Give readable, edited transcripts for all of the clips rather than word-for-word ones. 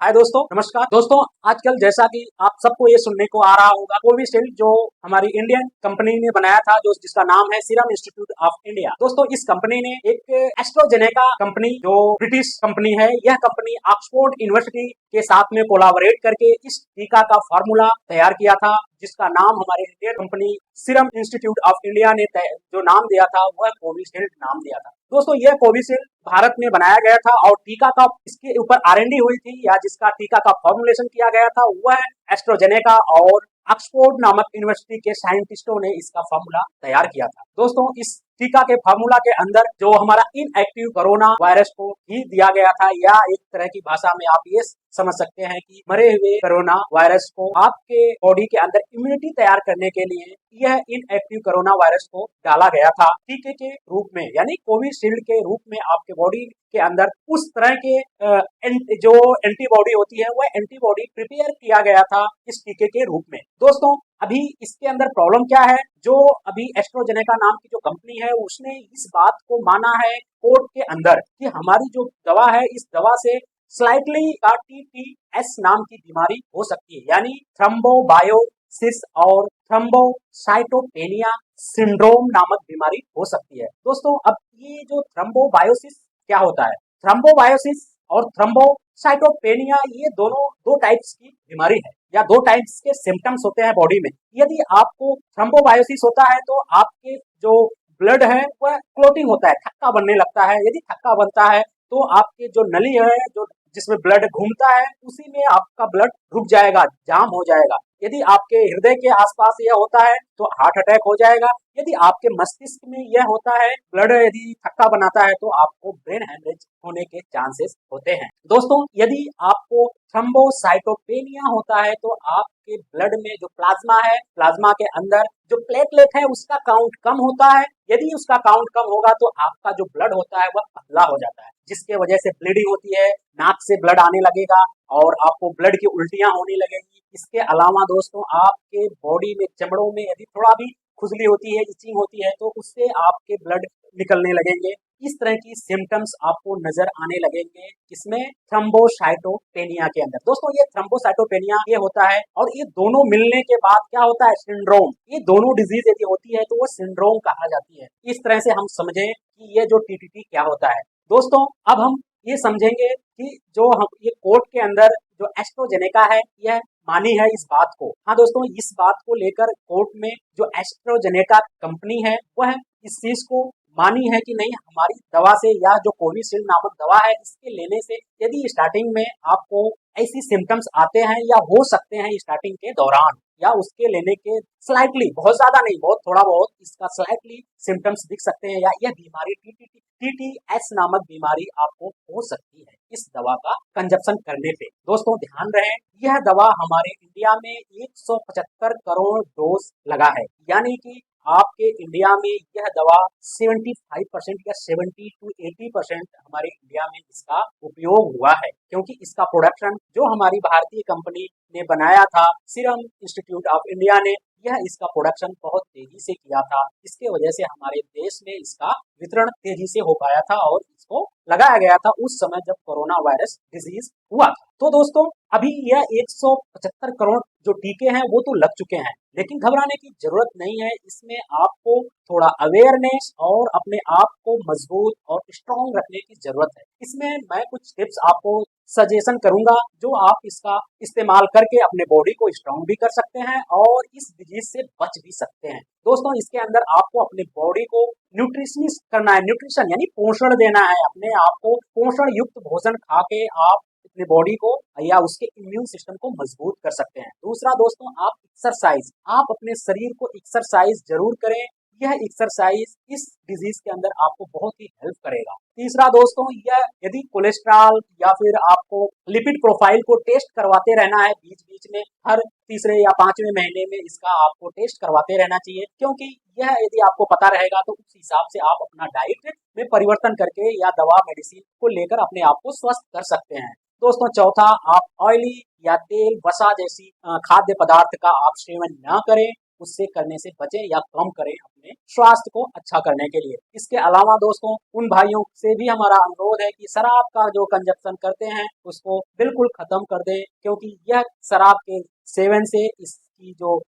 हाय दोस्तों, नमस्कार दोस्तों। आजकल जैसा कि आप सबको ये सुनने को आ रहा होगा, कोविशील्ड जो हमारी इंडियन कंपनी ने बनाया था, जो जिसका नाम है सीरम इंस्टीट्यूट ऑफ इंडिया। दोस्तों, इस कंपनी ने एक एस्ट्रोजेनेका कंपनी जो ब्रिटिश कंपनी है, यह कंपनी ऑक्सफोर्ड यूनिवर्सिटी के साथ में कोलाबोरेट करके इस टीका का फार्मूला तैयार किया था, जिसका नाम हमारे Indian company serum institute of India ने जो नाम दिया था वह कोविशील्ड नाम दिया था। दोस्तों, यह कोविशील्ड भारत में बनाया गया था और टीका का इसके ऊपर आर&डी हुई थी, या जिसका टीका का फॉर्मुलेशन किया गया था वह एस्ट्रोजेनेका और ऑक्सफोर्ड नामक यूनिवर्सिटी के साइंटिस्टों ने इसका फार्मूला तैयार किया था। दोस्तों, इस टीका के फार्मूला के अंदर जो हमारा इनएक्टिव कोरोना वायरस को ही दिया गया था, या एक तरह की भाषा में आप ये समझ सकते हैं कि मरे हुए कोरोना वायरस को आपके बॉडी के अंदर इम्यूनिटी तैयार करने के लिए यह इनएक्टिव कोरोना वायरस को डाला गया था टीके के रूप में, यानी कोविशील्ड के रूप में आपके बॉडी के अंदर उस तरह के जो एंटीबॉडी होती है वह एंटीबॉडी प्रिपेयर किया गया था इस टीके के रूप में। दोस्तों, अभी इसके अंदर प्रॉब्लम क्या है, जो अभी एस्ट्रोजेनेका नाम की जो कंपनी है उसने इस बात को माना है कोर्ट के अंदर कि हमारी जो दवा है इस दवा से स्लाइटली TTS नाम की बीमारी हो सकती है, यानी थ्रोम्बोबायोसिस और थ्रोम्बोसाइटोपेनिया सिंड्रोम नामक बीमारी हो सकती है। दोस्तों, अब ये जो थ्रोम्बोबायोसिस क्या होता है, थ्रोम्बोबायोसिस और थ्रोम्बोसाइटोपेनिया ये दोनों दो टाइप्स की बीमारी है, या दो टाइप्स के सिम्टम्स होते हैं बॉडी में। यदि आपको थ्रोम्बोबायोसिस होता है तो आपके जो ब्लड है वह क्लोटिंग होता है, थक्का बनने लगता है। यदि थक्का बनता है तो आपके जो नली है, जो जिसमें ब्लड घूमता है, उसी में आपका ब्लड रुक जाएगा, जाम हो जाएगा। यदि आपके हृदय के आसपास यह होता है तो हार्ट अटैक हो जाएगा। यदि आपके मस्तिष्क में यह होता है, ब्लड यदि थक्का बनाता है, तो आपको ब्रेन हेमरेज होने के चांसेस होते हैं। दोस्तों, यदि आपको थ्रोम्बोसाइटोपेनिया होता है तो आपके ब्लड में जो प्लाज्मा है, प्लाज्मा के अंदर जो प्लेटलेट है उसका काउंट कम होता है। यदि उसका काउंट कम होगा तो आपका जो ब्लड होता है वह पतला हो जाता है, जिसके वजह से ब्लीडिंग होती है, नाक से ब्लड आने लगेगा और आपको ब्लड की उल्टियां होने लगेंगी। इसके अलावा दोस्तों, आपके बॉडी में चमड़ों में यदि थोड़ा भी खुजली होती है, इचिंग होती है, तो उससे आपके ब्लड निकलने लगेंगे। इस तरह की सिम्टम्स आपको नजर आने लगेंगे इसमें थ्रोम्बोसाइटोपेनिया के अंदर। दोस्तों, ये थ्रोम्बोसाइटोपेनिया ये होता है और ये दोनों मिलने के बाद क्या होता है, सिंड्रोम। ये दोनों डिजीज यदि होती है तो वो सिंड्रोम कहा जाती है। इस तरह से हम समझें कि ये जो टीटीटी क्या होता है। दोस्तों, अब हम ये समझेंगे कि जो हम ये कोर्ट के अंदर जो एस्ट्रोजेनेका है यह मानी है इस बात को। हाँ दोस्तों, इस बात को लेकर कोर्ट में जो एस्ट्रोजेनेका कंपनी है वह इस चीज को मानी है कि नहीं, हमारी दवा से या जो कोविशील्ड नामक दवा है इसके लेने से यदि स्टार्टिंग में आपको ऐसी सिम्टम्स आते हैं या हो सकते हैं स्टार्टिंग के दौरान, या उसके लेने के स्लाइटली, बहुत ज्यादा नहीं, बहुत थोड़ा बहुत इसका स्लाइटली सिम्टम्स दिख सकते हैं, या यह बीमारी TTS नामक बीमारी आपको हो सकती है इस दवा का कंजप्शन करने पे। दोस्तों, ध्यान रहे, यह दवा हमारे इंडिया में 175 करोड़ डोज लगा है, यानी कि आपके इंडिया में यह दवा 75% या 70 to 80% हमारे इंडिया में इसका उपयोग हुआ है, क्योंकि इसका प्रोडक्शन जो हमारी भारतीय कंपनी ने बनाया था, सीरम इंस्टीट्यूट ऑफ इंडिया ने, यह इसका प्रोडक्शन बहुत तेजी से किया था। इसके वजह से हमारे देश में इसका वितरण तेजी से हो पाया था और इसको लगाया गया था उस समय जब कोरोना वायरस डिजीज हुआ था। तो दोस्तों, अभी यह 175 करोड़ जो टीके हैं वो तो लग चुके हैं, लेकिन घबराने की जरूरत नहीं है। इसमें आपको थोड़ा अवेयरनेस और अपने आप को मजबूत और स्ट्रॉन्ग रखने की जरूरत है। इसमें मैं कुछ टिप्स आपको सजेशन करूंगा जो आप इसका इस्तेमाल करके अपने बॉडी को स्ट्रॉन्ग भी कर सकते हैं और इस डिजीज से बच भी सकते हैं। दोस्तों, इसके अंदर आपको अपने बॉडी को न्यूट्रिशनिश करना है, न्यूट्रिशन यानी पोषण देना है। अपने आप को पोषण युक्त भोजन खा के आप अपने बॉडी को या उसके इम्यून सिस्टम को मजबूत कर सकते हैं। दूसरा दोस्तों, आप एक्सरसाइज, आप अपने शरीर को एक्सरसाइज जरूर करें। यह एक्सरसाइज इस डिजीज के अंदर आपको बहुत ही हेल्प करेगा। तीसरा दोस्तों, यह यदि कोलेस्ट्रॉल या फिर आपको लिपिड प्रोफाइल को टेस्ट करवाते रहना है बीच बीच में, हर तीसरे या पांचवें महीने में इसका आपको टेस्ट करवाते रहना चाहिए, क्योंकि यह यदि आपको पता रहेगा तो उस हिसाब से आप अपना डाइट में परिवर्तन करके या दवा मेडिसिन को लेकर अपने आप को स्वस्थ कर सकते हैं। दोस्तों, चौथा, आप ऑयली या तेल वसा जैसी खाद्य पदार्थ का आप सेवन न करें, उससे करने से बचें या कम करें। अपने स्वास्थ्य को अच्छा करने के लिए। इसके अलावा दोस्तों उन भाइयों से भी हमारा अनुरोध है कि शराब का जो कंजप्शन करते हैं उसको बिल्कुल खत्म कर दें, क्योंकि यह शराब के सेवन से इसकी जो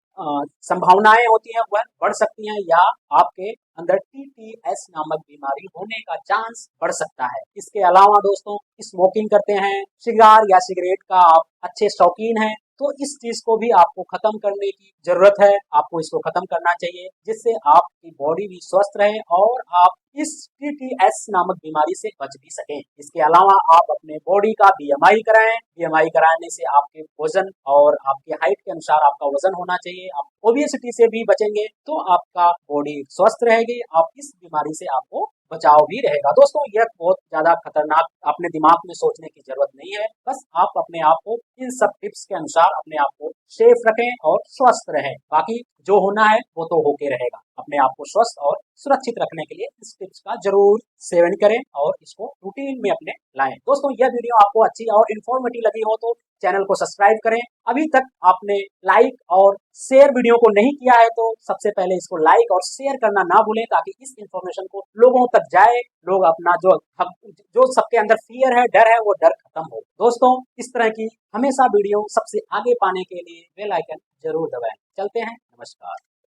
संभावनाएं होती हैं वह बढ़ सकती हैं, या आपके अंदर TTS नामक बीमारी होने का चांस बढ़ सकता है। इसके अलावा दोस्तों स्मोकिंग करते हैं, सिगार या सिगरेट का आप अच्छे शौकीन हैं, तो इस चीज को भी आपको खत्म करने की जरूरत है। आपको इसको खत्म करना चाहिए जिससे आपकी बॉडी भी स्वस्थ रहे और आप इस TTS नामक बीमारी से बच भी सकें। इसके अलावा आप अपने बॉडी का BMI कराएं। BMI कराने से आपके वजन और आपके हाइट के अनुसार आपका वजन होना चाहिए। आप ओबेसिटी से भी बचेंगे तो आपका बॉडी स्वस्थ रहेगी, आप इस बीमारी से आपको बचाव भी रहेगा। दोस्तों यह बहुत ज्यादा खतरनाक अपने दिमाग में सोचने की जरूरत नहीं है, बस आप अपने आप को इन सब टिप्स के अनुसार अपने आप को सेफ रखें और स्वस्थ रहें। बाकी जो होना है वो तो होके रहेगा। अपने आप को स्वस्थ और सुरक्षित रखने के लिए इस टिप्स का जरूर सेवन करें और इसको रूटीन में अपने लाएं। दोस्तों यह वीडियो आपको अच्छी और इन्फॉर्मेटिव लगी हो तो चैनल को सब्सक्राइब करें। अभी तक आपने लाइक और शेयर वीडियो को नहीं किया है तो सबसे पहले इसको लाइक और शेयर करना ना भूलें, ताकि इस इंफॉर्मेशन को लोगों तक जाए, लोग अपना जो सबके अंदर फियर है, डर है, वो डर खत्म हो। दोस्तों इस तरह की हमेशा वीडियो सबसे आगे पाने के लिए बेल आइकन जरूर दबाएं। चलते हैं, नमस्कार।